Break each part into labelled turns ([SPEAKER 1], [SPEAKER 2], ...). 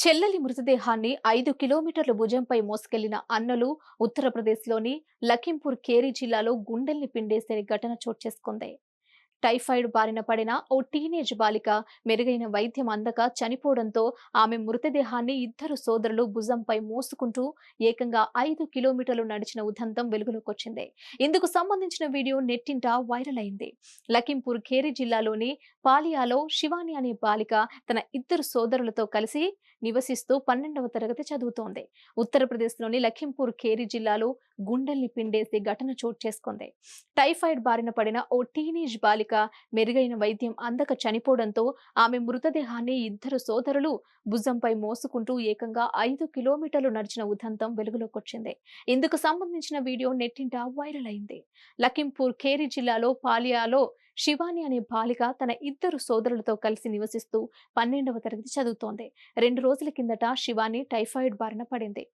[SPEAKER 1] చెల్లెలి మృతదేహాన్ని 5 కిలోమీటర్ల భుజంపై మోసుకెళ్లిన అన్నలు ఉత్తరప్రదేశ్లోని లఖింపూర్ ఖేరి జిల్లాలో గుండెల్ని పిండేసే ఘటన చోటు చేసుకుంది. టైఫాయిడ్ బారిన పడిన ఓ టీనేజ్ బాలిక మెరుగైన వైద్యం అందక చనిపోవడంతో ఆమె మృతదేహాన్ని ఇద్దరు సోదరులు భుజంపై మోసుకుంటూ ఏకంగా 5 కిలోమీటర్లు నడిచిన ఉదంతం వెలుగులోకొచ్చింది. ఇందుకు సంబంధించిన వీడియో నెట్టింట వైరల్ అయింది. లఖింపూర్ ఖేరి జిల్లాలోని పాలియాలో శివాని అనే బాలిక తన ఇద్దరు సోదరులతో కలిసి నివసిస్తూ 12వ తరగతి చదువుతోంది. ఉత్తరప్రదేశ్లోని లఖింపూర్ ఖేరి జిల్లాలో గుండెల్ని పిండేసే ఘటన చోటు చేసుకుంది. టైఫాయిడ్ బారిన పడిన ఓ టీనేజ్ బాలిక మెరుగైన వైద్యం అందక చనిపోవడంతో ఆమె మృతదేహాన్ని ఇద్దరు సోదరులు భుజంపై మోసుకుంటూ ఏకంగా 5 కిలోమీటర్లు నడిచిన ఉదంతం వెలుగులోకొచ్చింది. ఇందుకు సంబంధించిన వీడియో నెట్టింట వైరల్ అయింది. లఖింపూర్ ఖేరి జిల్లాలో పాలియాలో శివాని అనే బాలిక తన ఇద్దరు సోదరులతో కలిసి నివసిస్తూ 12వ తరగతి చదువుతోంది. 2 రోజుల కిందట శివాని టైఫాయిడ్ బారిన పడింది.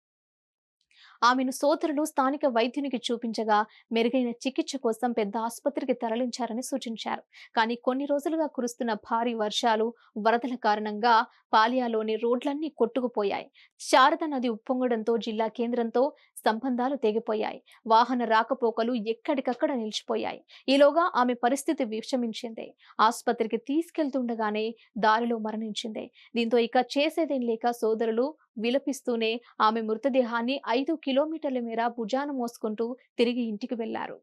[SPEAKER 1] ఆమెను సోదరులు స్థానిక వైద్యునికి చూపించగా మెరుగైన చికిత్స కోసం పెద్ద ఆసుపత్రికి తరలించారని సూచించారు. కానీ కొన్ని రోజులుగా కురుస్తున్న భారీ వర్షాలు, వరదల కారణంగా పాలియాలోని రోడ్లన్నీ కొట్టుకుపోయాయి. శారద నది ఉప్పొంగడంతో జిల్లా కేంద్రంతో సంబంధాలు తెగిపోయాయి. వాహన రాకపోకలు ఎక్కడికక్కడ నిలిచిపోయాయి. ఈలోగా ఆమె పరిస్థితి విషమించింది. ఆసుపత్రికి తీసుకెళ్తుండగానే దారిలో మరణించింది. దీంతో ఇక చేసేదేం లేక సోదరులు విలపిస్తూనే ఆమె మృతదేహాన్ని 5 కిలోమీటర్ల మేర భుజాన మోసుకుంటూ తిరిగి ఇంటికి వెళ్లారు.